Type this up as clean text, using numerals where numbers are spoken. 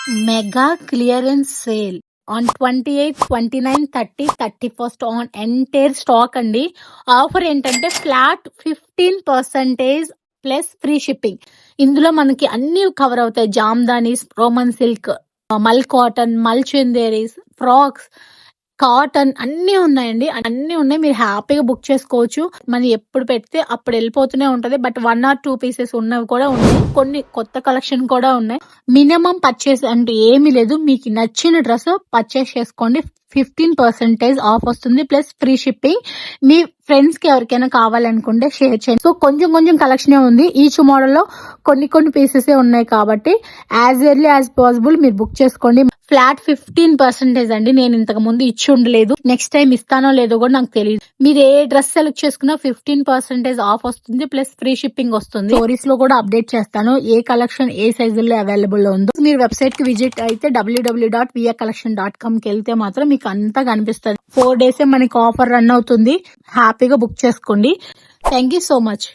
Mega clearance sale on 28, 29, 30, 31st on entire stock అండి. Offer ఏంటంటే flat 15% plus free shipping. ఇందులో మనకి అన్ని కవర్ అవుతాయి. జామ్దానీస్, రోమన్ సిల్క్, మల్ కాటన్, మల్ చందేరీస్, ఫ్రాక్స్, కాటన్ అన్నీ ఉన్నాయండి. అన్నీ ఉన్నాయి. మీరు హ్యాపీగా బుక్ చేసుకోవచ్చు. మనం ఎప్పుడు పెడితే అప్పుడు వెళ్ళిపోతూనే ఉంటది. బట్ 1 or 2 పీసెస్ ఉన్నవి కూడా ఉన్నాయి. కొన్ని కొత్త కలెక్షన్ కూడా ఉన్నాయి. మినిమం పర్చేస్ అంటూ ఏమీ లేదు. మీకు నచ్చిన డ్రెస్ పర్చేస్ చేసుకోండి. 15% ఆఫ్ వస్తుంది ప్లస్ ఫ్రీ షిప్పింగ్. మీ ఫ్రెండ్స్ కి ఎవరికైనా కావాలనుకుంటే షేర్ చేయండి. సో కొంచెం కొంచెం కలెక్షన్ ఉంది. ఈచ్ మోడల్ లో కొన్ని పీసెస్ ఉన్నాయి కాబట్టి యాజ్ ఎర్లీ యాజ్ పాసిబుల్ మీరు బుక్ చేసుకోండి. ఫ్లాట్ 15% అండి. నేను ఇంతకు ముందు ఇచ్చి ఉండలేదు. నెక్స్ట్ టైం ఇస్తానో లేదో కూడా నాకు తెలియదు. మీరు ఏ డ్రెస్ సెలెక్ట్ చేసుకున్నా 15% ఆఫ్ వస్తుంది ప్లస్ ఫ్రీ షిప్పింగ్ వస్తుంది. స్టోరీస్ లో కూడా అప్డేట్ చేస్తాను ఏ కలెక్షన్ ఏ సైజుల్లో అవైలబుల్ లో ఉందో. మీరు వెబ్సైట్ కి విజిట్ అయితే www.viacollection.com కి వెళ్తే మాత్రం మీకు అంతా కనిపిస్తుంది. 4 days మనకి ఆఫర్ రన్ అవుతుంది. హ్యాపీగా బుక్ చేసుకోండి. Thank you so much.